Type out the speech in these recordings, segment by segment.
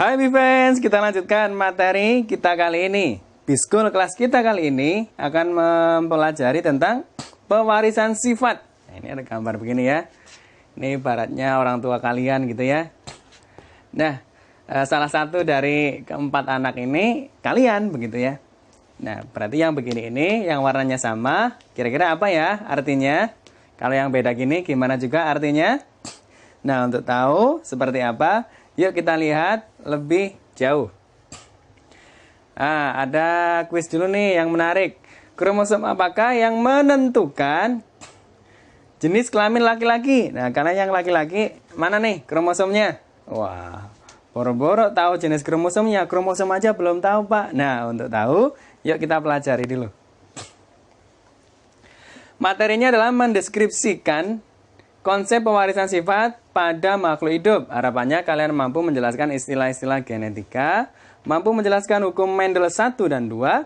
Hai friends, kita lanjutkan materi kita kali ini. Biskul kelas kita kali ini akan mempelajari tentang pewarisan sifat. Nah, ini ada gambar begini ya. Ini ibaratnya orang tua kalian gitu ya. Nah, salah satu dari keempat anak ini kalian begitu ya. Nah, berarti yang begini ini yang warnanya sama, kira-kira apa ya artinya? Kalau yang beda gini gimana juga artinya? Nah, untuk tahu seperti apa, yuk kita lihat lebih jauh. Ada kuis dulu nih yang menarik. Kromosom apakah yang menentukan jenis kelamin laki-laki? Nah, karena yang laki-laki mana nih kromosomnya? Wah, boro-boro tahu jenis kromosomnya. Kromosom aja belum tahu, Pak. Nah, untuk tahu, yuk kita pelajari dulu. Materinya adalah mendeskripsikan konsep pewarisan sifat pada makhluk hidup. Harapannya kalian mampu menjelaskan istilah-istilah genetika, mampu menjelaskan hukum Mendel 1 dan 2,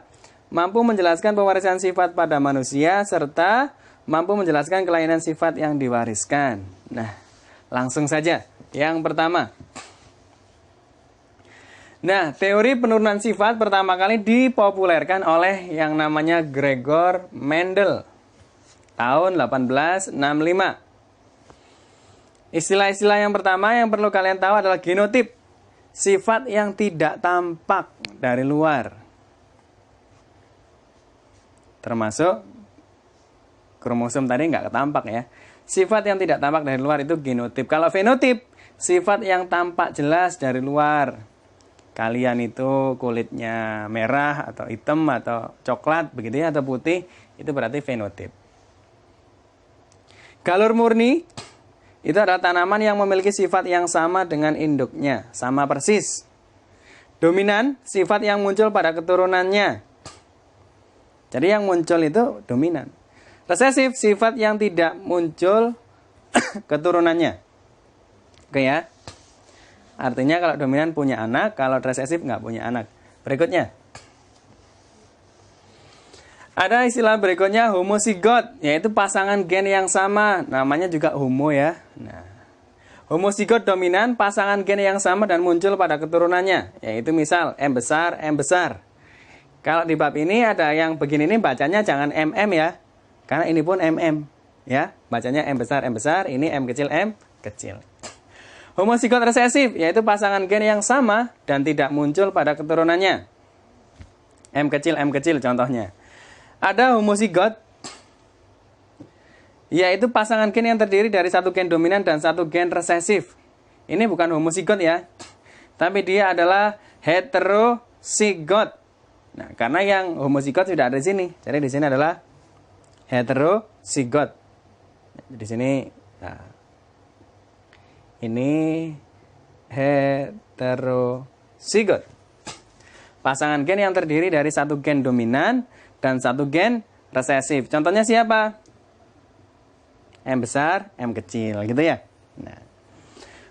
mampu menjelaskan pewarisan sifat pada manusia, serta mampu menjelaskan kelainan sifat yang diwariskan. Nah, langsung saja. Yang pertama. Nah, teori penurunan sifat pertama kali dipopulerkan oleh yang namanya Gregor Mendel tahun 1865. Istilah-istilah yang pertama yang perlu kalian tahu adalah genotip. Sifat yang tidak tampak dari luar. Termasuk kromosom tadi nggak ketampak ya. Sifat yang tidak tampak dari luar itu genotip. Kalau fenotip, sifat yang tampak jelas dari luar. Kalian itu kulitnya merah atau hitam atau coklat begitu ya, atau putih, itu berarti fenotip. Galur murni itu adalah tanaman yang memiliki sifat yang sama dengan induknya, sama persis. Dominan, sifat yang muncul pada keturunannya. Jadi yang muncul itu dominan. Resesif, sifat yang tidak muncul keturunannya. Oke ya. Artinya kalau dominan punya anak, kalau resesif nggak punya anak. Berikutnya. Ada istilah berikutnya homozigot, yaitu pasangan gen yang sama, namanya juga homo ya. Nah, homozigot dominan pasangan gen yang sama dan muncul pada keturunannya, yaitu misal M besar, M besar. Kalau di bab ini ada yang begini nih bacanya jangan MM ya, karena ini pun MM ya, bacanya M besar, ini M kecil. Homozigot resesif, yaitu pasangan gen yang sama dan tidak muncul pada keturunannya. M kecil contohnya. Ada homozigot, yaitu pasangan gen yang terdiri dari satu gen dominan dan satu gen resesif. Ini bukan homozigot ya, tapi dia adalah heterozigot. Nah, karena yang homozigot sudah ada di sini, jadi di sini adalah heterozigot. Di sini, nah, ini heterozigot. Pasangan gen yang terdiri dari satu gen dominan dan satu gen resesif. Contohnya siapa? M besar, M kecil, gitu ya. Nah,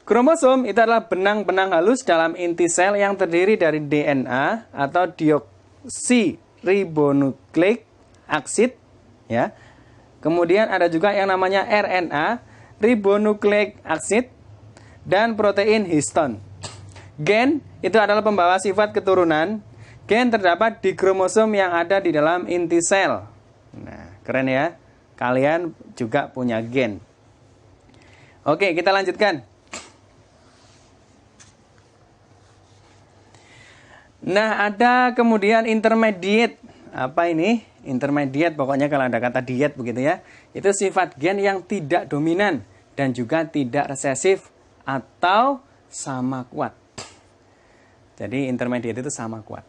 kromosom itu adalah benang-benang halus dalam inti sel yang terdiri dari DNA atau deoksiribonukleik aksid, ya. Kemudian ada juga yang namanya RNA, ribonukleik aksid, dan protein histon. Gen itu adalah pembawa sifat keturunan. Gen terdapat di kromosom yang ada di dalam inti sel. Nah, keren ya. Kalian juga punya gen. Oke, kita lanjutkan. Nah, ada kemudian intermediate. Apa ini? Intermediate, pokoknya kalau ada kata diet begitu ya. Itu sifat gen yang tidak dominan dan juga tidak resesif atau sama kuat. Jadi intermediate itu sama kuat.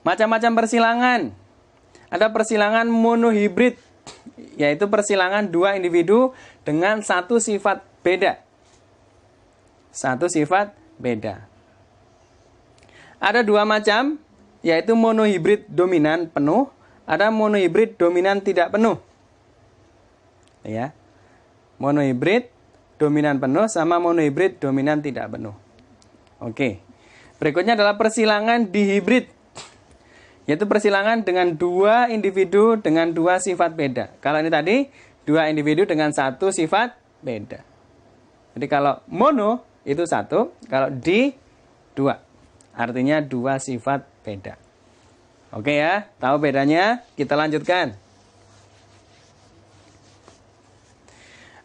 Macam-macam persilangan. Ada persilangan monohibrid, yaitu persilangan dua individu dengan satu sifat beda. Satu sifat beda. Ada dua macam, yaitu monohibrid dominan penuh, ada monohibrid dominan tidak penuh. Ya. Monohibrid dominan penuh sama monohibrid dominan tidak penuh. Oke. Berikutnya adalah persilangan dihibrid, yaitu persilangan dengan dua individu dengan dua sifat beda. Kalau ini tadi, dua individu dengan satu sifat beda. Jadi kalau mono itu satu, kalau di dua. artinya dua sifat beda. Oke ya, tahu bedanya? Kita lanjutkan.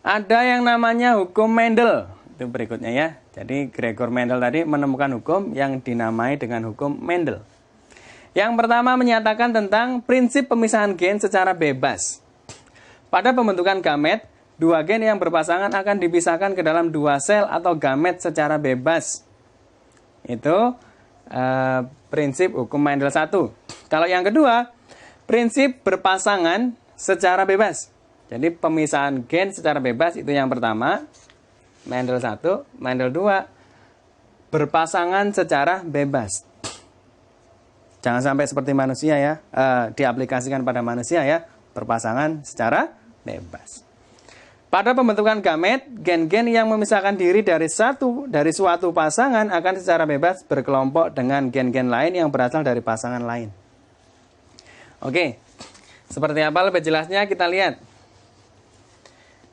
Ada yang namanya hukum Mendel. Itu berikutnya ya. Jadi Gregor Mendel tadi menemukan hukum yang dinamai dengan hukum Mendel. Yang pertama menyatakan tentang prinsip pemisahan gen secara bebas. Pada pembentukan gamet, dua gen yang berpasangan akan dipisahkan ke dalam dua sel atau gamet secara bebas. Itu prinsip hukum Mendel 1. Kalau yang kedua, prinsip berpasangan secara bebas. Jadi pemisahan gen secara bebas itu yang pertama, Mendel 1, Mendel 2, berpasangan secara bebas. Jangan sampai seperti manusia ya, diaplikasikan pada manusia ya, berpasangan secara bebas. Pada pembentukan gamet, gen-gen yang memisahkan diri dari suatu pasangan akan secara bebas berkelompok dengan gen-gen lain yang berasal dari pasangan lain. Oke, seperti apa lebih jelasnya kita lihat.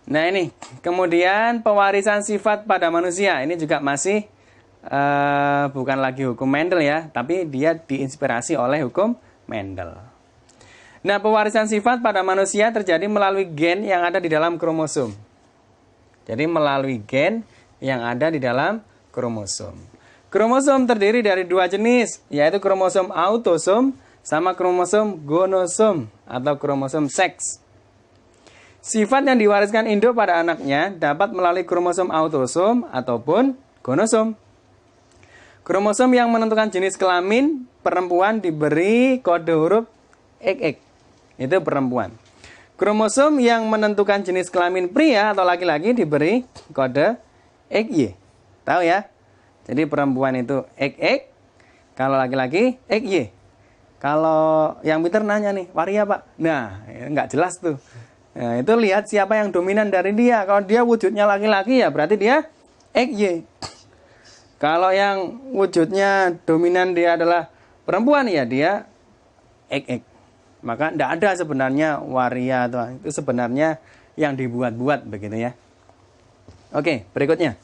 Nah ini, kemudian pewarisan sifat pada manusia. Ini juga masih bukan lagi hukum Mendel ya, tapi dia diinspirasi oleh hukum Mendel. Nah, pewarisan sifat pada manusia terjadi melalui gen yang ada di dalam kromosom. Jadi melalui gen yang ada di dalam kromosom. Kromosom terdiri dari dua jenis, yaitu kromosom autosom sama kromosom gonosom atau kromosom seks. Sifat yang diwariskan induk pada anaknya dapat melalui kromosom autosom ataupun gonosom. Kromosom yang menentukan jenis kelamin perempuan diberi kode huruf XX. Itu perempuan. Kromosom yang menentukan jenis kelamin pria atau laki-laki diberi kode XY. Tahu ya? Jadi perempuan itu XX, kalau laki-laki XY. Kalau yang pintar nanya nih, waria Pak? Nah, nggak jelas tuh. Nah, itu lihat siapa yang dominan dari dia. Kalau dia wujudnya laki-laki ya berarti dia XY. Kalau yang wujudnya dominan dia adalah perempuan ya dia XX. Maka tidak ada sebenarnya waria atau itu sebenarnya yang dibuat-buat begitu ya. Oke, berikutnya.